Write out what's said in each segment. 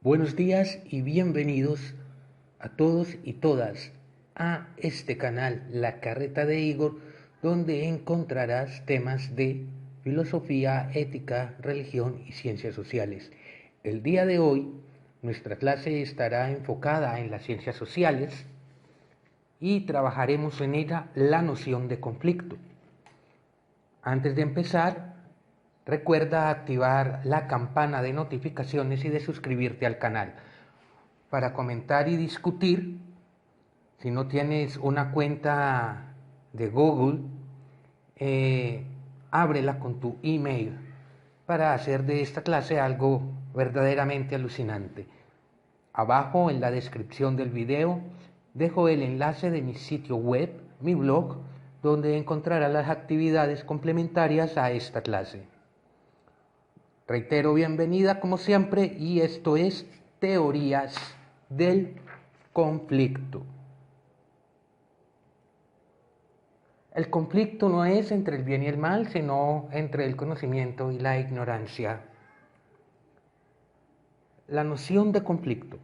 Buenos días y bienvenidos a todos y todas a este canal La Carreta de Igor, donde encontrarás temas de filosofía, ética, religión y ciencias sociales. El día de hoy nuestra clase estará enfocada en las ciencias sociales y trabajaremos en ella la noción de conflicto. Antes de empezar, recuerda activar la campana de notificaciones y de suscribirte al canal. Para comentar y discutir, si no tienes una cuenta de Google, ábrela con tu email para hacer de esta clase algo verdaderamente alucinante. Abajo en la descripción del video dejo el enlace de mi sitio web, mi blog, donde encontrarás las actividades complementarias a esta clase. Reitero, bienvenida como siempre, y esto es Teorías del Conflicto. El conflicto no es entre el bien y el mal, sino entre el conocimiento y la ignorancia. La noción de conflicto.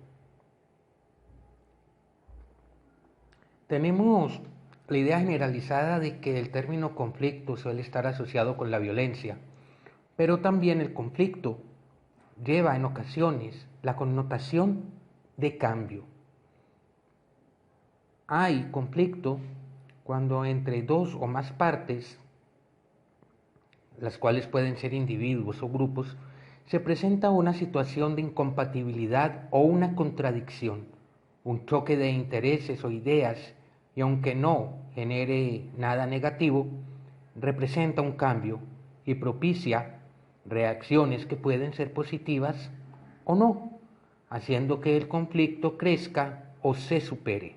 Tenemos la idea generalizada de que el término conflicto suele estar asociado con la violencia, pero también el conflicto lleva en ocasiones la connotación de cambio. Hay conflicto cuando entre dos o más partes, las cuales pueden ser individuos o grupos, se presenta una situación de incompatibilidad o una contradicción, un choque de intereses o ideas, y aunque no genere nada negativo, representa un cambio y propicia reacciones que pueden ser positivas o no, haciendo que el conflicto crezca o se supere.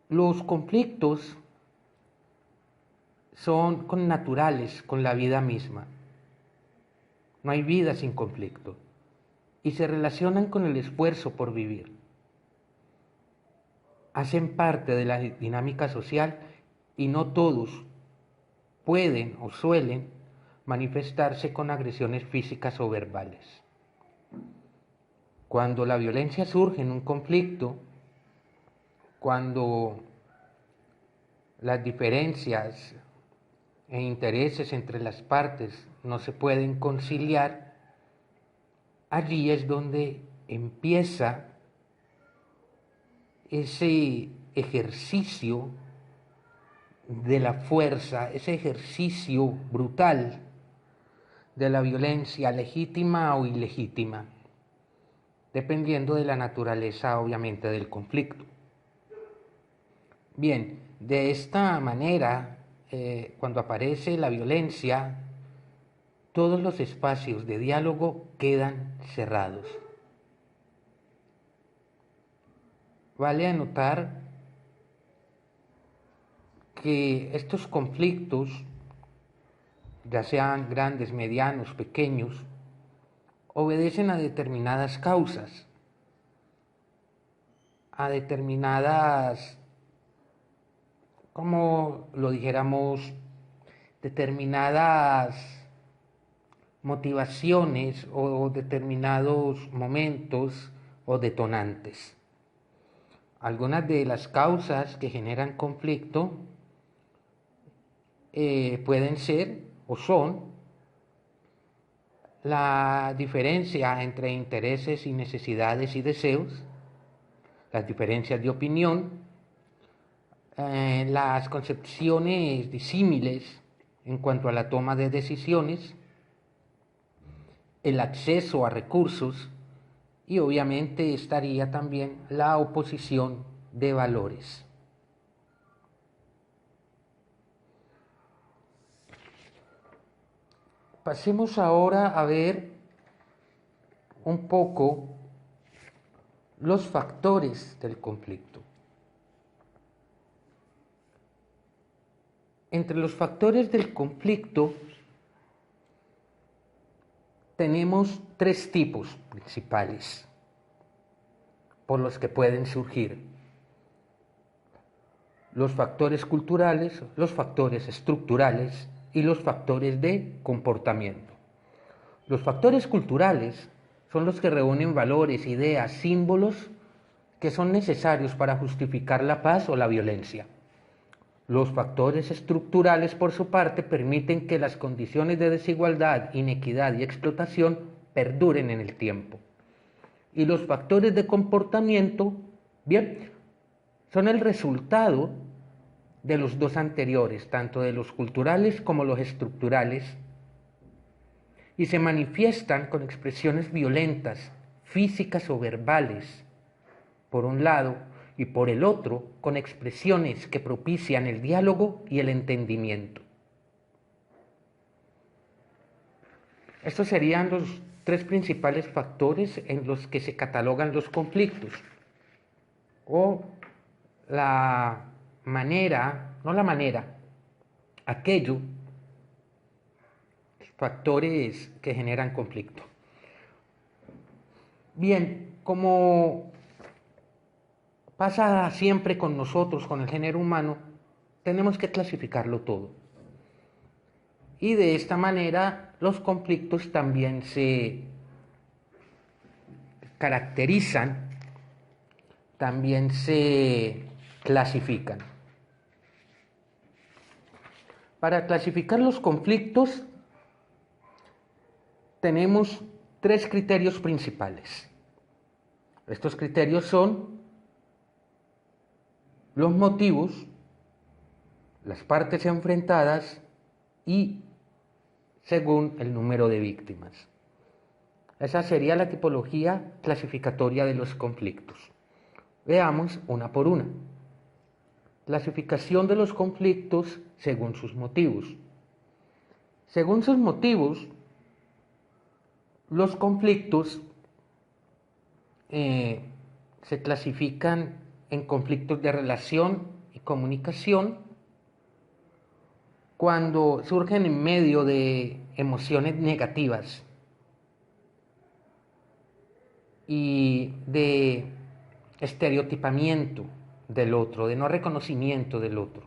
Los conflictos son connaturales con la vida misma. No hay vida sin conflicto y se relacionan con el esfuerzo por vivir. Hacen parte de la dinámica social y no todos pueden o suelen manifestarse con agresiones físicas o verbales. Cuando la violencia surge en un conflicto, cuando las diferencias e intereses entre las partes no se pueden conciliar, allí es donde empieza ese ejercicio de la fuerza, ese ejercicio brutal de la violencia legítima o ilegítima, dependiendo de la naturaleza, obviamente, del conflicto. Bien, de esta manera, cuando aparece la violencia, todos los espacios de diálogo quedan cerrados. Vale anotar que estos conflictos, ya sean grandes, medianos, pequeños, obedecen a determinadas causas, a determinadas, como lo dijéramos, determinadas motivaciones o determinados momentos o detonantes. Algunas de las causas que generan conflicto pueden ser o son la diferencia entre intereses y necesidades y deseos, las diferencias de opinión, las concepciones disímiles en cuanto a la toma de decisiones, el acceso a recursos y obviamente estaría también la oposición de valores. Pasemos ahora a ver un poco los factores del conflicto. Entre los factores del conflicto tenemos tres tipos principales por los que pueden surgir: los factores culturales, los factores estructurales y los factores de comportamiento. Los factores culturales son los que reúnen valores, ideas, símbolos que son necesarios para justificar la paz o la violencia. Los factores estructurales, por su parte, permiten que las condiciones de desigualdad, inequidad y explotación perduren en el tiempo. Y los factores de comportamiento, bien, son el resultado de los dos anteriores, tanto de los culturales como los estructurales, y se manifiestan con expresiones violentas, físicas o verbales, por un lado, y por el otro, con expresiones que propician el diálogo y el entendimiento. Estos serían los tres principales factores en los que se catalogan los conflictos, o la manera, no la manera, aquellos factores que generan conflicto. Bien, como pasa siempre con nosotros, con el género humano, tenemos que clasificarlo todo. Y de esta manera los conflictos también se caracterizan, también se clasifican. Para clasificar los conflictos tenemos tres criterios principales. Estos criterios son los motivos, las partes enfrentadas y según el número de víctimas. Esa sería la tipología clasificatoria de los conflictos. Veamos una por una. Clasificación de los conflictos según sus motivos. Según sus motivos, los conflictos se clasifican en conflictos de relación y comunicación cuando surgen en medio de emociones negativas y de estereotipamiento del otro, de no reconocimiento del otro.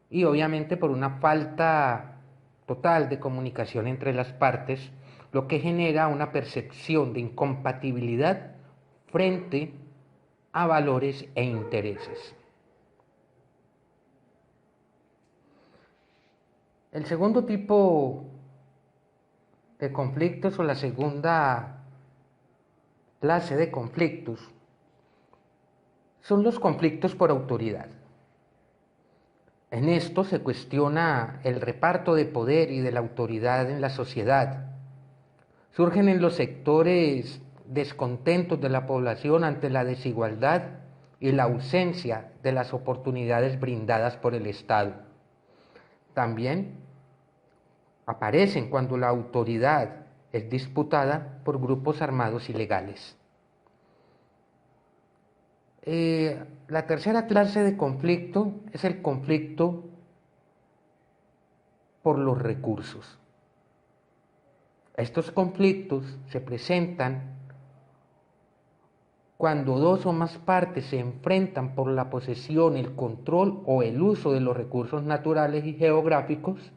Y obviamente por una falta total de comunicación entre las partes, lo que genera una percepción de incompatibilidad frente a valores e intereses. El segundo tipo de conflictos o la segunda clase de conflictos son los conflictos por autoridad. En esto se cuestiona el reparto de poder y de la autoridad en la sociedad. Surgen en los sectores descontentos de la población ante la desigualdad y la ausencia de las oportunidades brindadas por el Estado. También aparecen cuando la autoridad es disputada por grupos armados ilegales. La tercera clase de conflicto es el conflicto por los recursos. Estos conflictos se presentan cuando dos o más partes se enfrentan por la posesión, el control o el uso de los recursos naturales y geográficos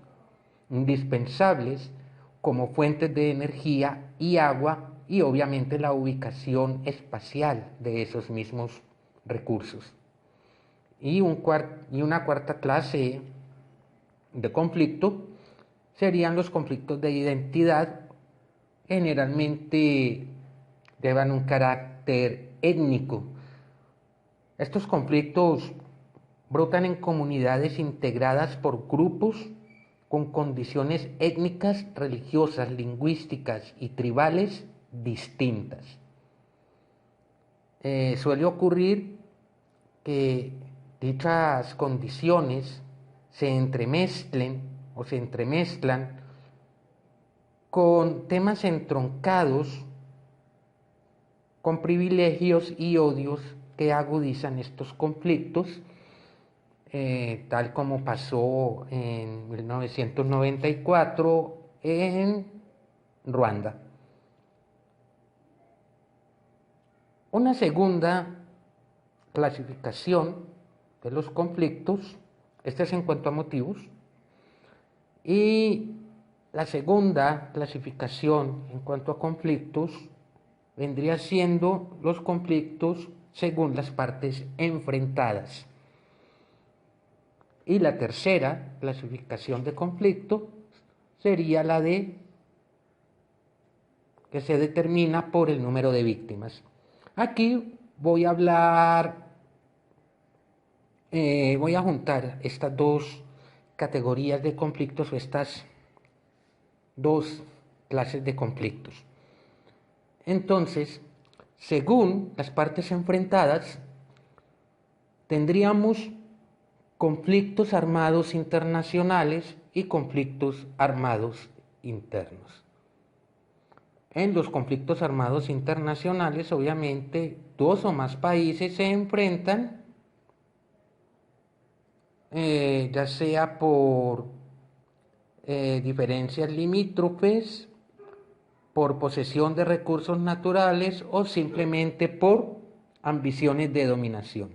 indispensables como fuentes de energía y agua y obviamente la ubicación espacial de esos mismos recursos. Y una cuarta clase de conflicto serían los conflictos de identidad, generalmente llevan un carácter étnico. Estos conflictos brotan en comunidades integradas por grupos con condiciones étnicas, religiosas, lingüísticas y tribales distintas. Suele ocurrir que dichas condiciones se entremezclen o se entremezclan con temas entroncados, con privilegios y odios que agudizan estos conflictos, tal como pasó en 1994 en Ruanda. Una segunda clasificación de los conflictos, esta es en cuanto a motivos, y La segunda clasificación en cuanto a conflictos vendría siendo los conflictos según las partes enfrentadas. Y la tercera clasificación de conflicto sería la de que se determina por el número de víctimas. Aquí voy a hablar, voy a juntar estas dos categorías de conflictos o estas dos clases de conflictos. Entonces, según las partes enfrentadas, tendríamos conflictos armados internacionales y conflictos armados internos. En los conflictos armados internacionales, obviamente, dos o más países se enfrentan, ya sea por diferencias limítrofes, por posesión de recursos naturales o simplemente por ambiciones de dominación.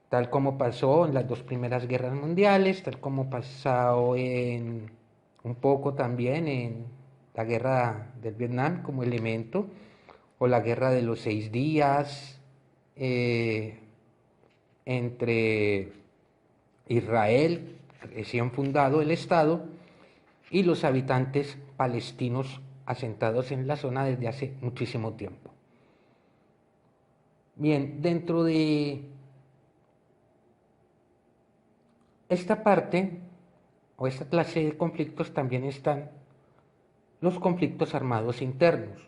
Tal como pasó en las dos primeras guerras mundiales, tal como pasó un poco también en la guerra del Vietnam como elemento, o la guerra de los 6 días entre Israel, recién fundado el Estado, y los habitantes palestinos asentados en la zona desde hace muchísimo tiempo. Bien, dentro de esta parte o esta clase de conflictos también están los conflictos armados internos,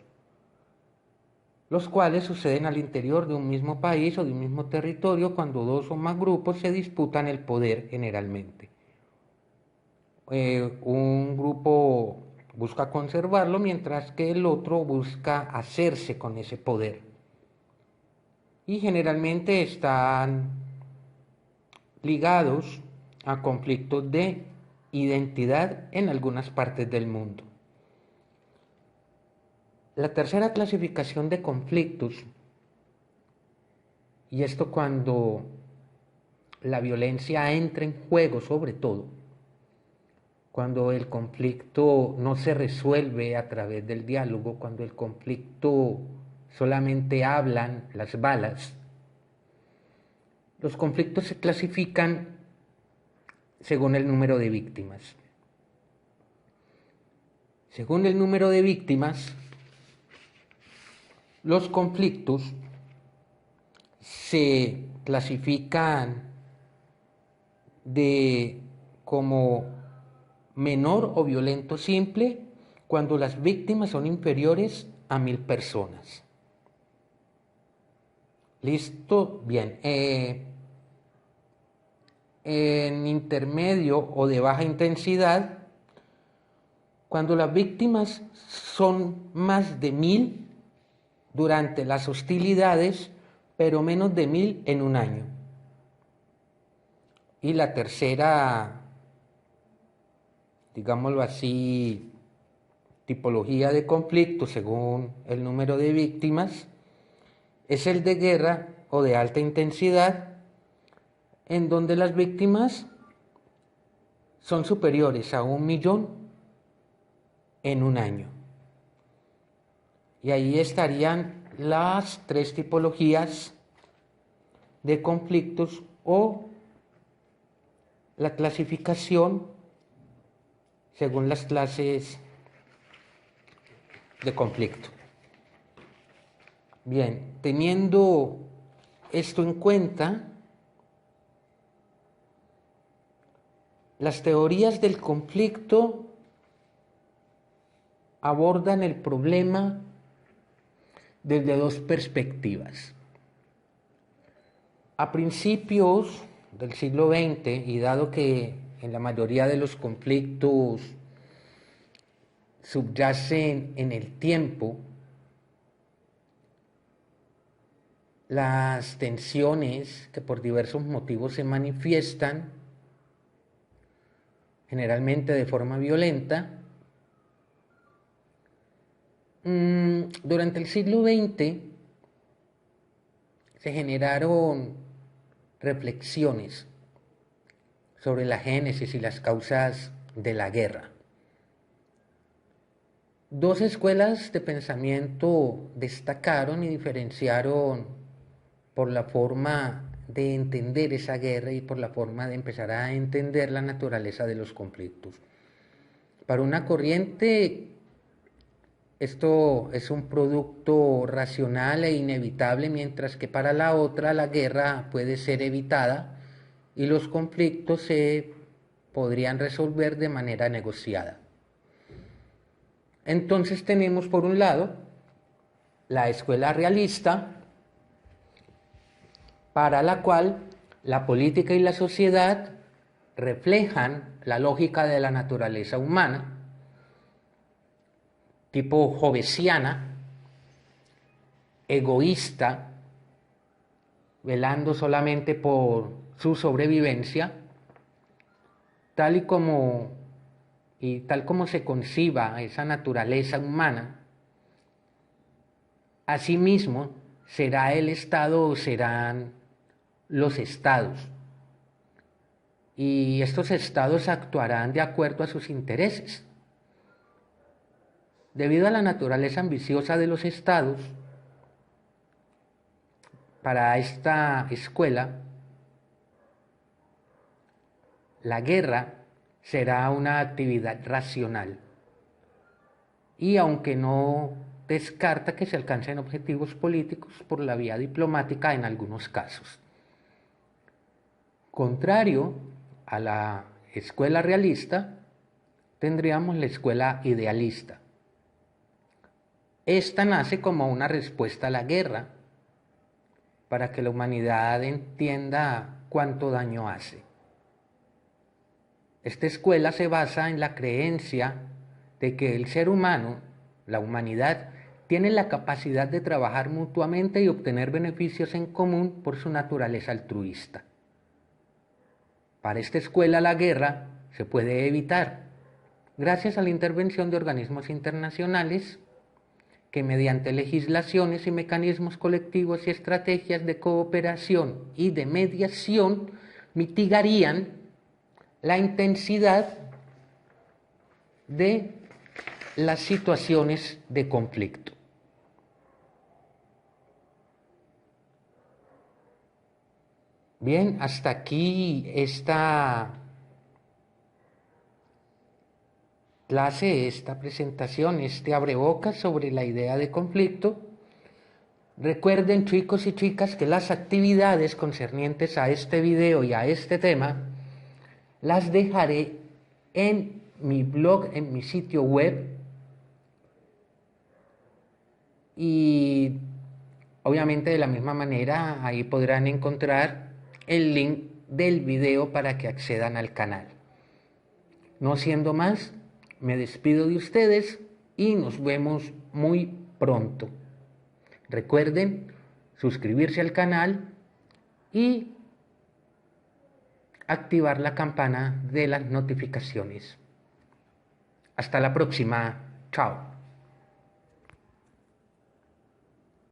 los cuales suceden al interior de un mismo país o de un mismo territorio cuando dos o más grupos se disputan el poder generalmente. Un grupo busca conservarlo mientras que el otro busca hacerse con ese poder. Y generalmente están ligados a conflictos de identidad en algunas partes del mundo. La tercera clasificación de conflictos, y esto cuando la violencia entra en juego sobre todo, cuando el conflicto no se resuelve a través del diálogo, cuando el conflicto solamente hablan las balas. Los conflictos se clasifican según el número de víctimas. Según el número de víctimas, los conflictos se clasifican como menor o violento simple cuando las víctimas son inferiores a 1000 personas. ¿Listo? Bien. En intermedio o de baja intensidad, cuando las víctimas son más de 1000 durante las hostilidades, pero menos de 1000 en un año. Y la tercera, digámoslo así, tipología de conflicto según el número de víctimas, es el de guerra o de alta intensidad, en donde las víctimas son superiores a 1.000.000 en un año. Y ahí estarían las tres tipologías de conflictos o la clasificación según las clases de conflicto. Bien, teniendo esto en cuenta, las teorías del conflicto abordan el problema desde dos perspectivas. A principios del siglo XX, y dado que en la mayoría de los conflictos subyacen en el tiempo, las tensiones que por diversos motivos se manifiestan, generalmente de forma violenta, durante el siglo XX se generaron reflexiones sobre la génesis y las causas de la guerra. Dos escuelas de pensamiento destacaron y diferenciaron por la forma de entender esa guerra y por la forma de empezar a entender la naturaleza de los conflictos. Para una corriente, esto es un producto racional e inevitable, mientras que para la otra la guerra puede ser evitada y los conflictos se podrían resolver de manera negociada. Entonces tenemos por un lado la escuela realista, para la cual la política y la sociedad reflejan la lógica de la naturaleza humana, tipo hobbesiana, egoísta, velando solamente por su sobrevivencia, tal como se conciba esa naturaleza humana. Asimismo, será el Estado o serán los estados. Y estos estados actuarán de acuerdo a sus intereses. Debido a la naturaleza ambiciosa de los estados, para esta escuela, la guerra será una actividad racional. Y aunque no descarta que se alcancen objetivos políticos por la vía diplomática en algunos casos. Contrario a la escuela realista, tendríamos la escuela idealista. Esta nace como una respuesta a la guerra, para que la humanidad entienda cuánto daño hace. Esta escuela se basa en la creencia de que el ser humano, la humanidad, tiene la capacidad de trabajar mutuamente y obtener beneficios en común por su naturaleza altruista. Para esta escuela la guerra se puede evitar gracias a la intervención de organismos internacionales que mediante legislaciones y mecanismos colectivos y estrategias de cooperación y de mediación mitigarían la intensidad de las situaciones de conflicto. Bien, hasta aquí esta clase, esta presentación, este abrebocas sobre la idea de conflicto. Recuerden, chicos y chicas, que las actividades concernientes a este video y a este tema las dejaré en mi blog, en mi sitio web, y obviamente de la misma manera ahí podrán encontrar el link del video para que accedan al canal. No siendo más, me despido de ustedes y nos vemos muy pronto. Recuerden suscribirse al canal y activar la campana de las notificaciones. Hasta la próxima. Chao.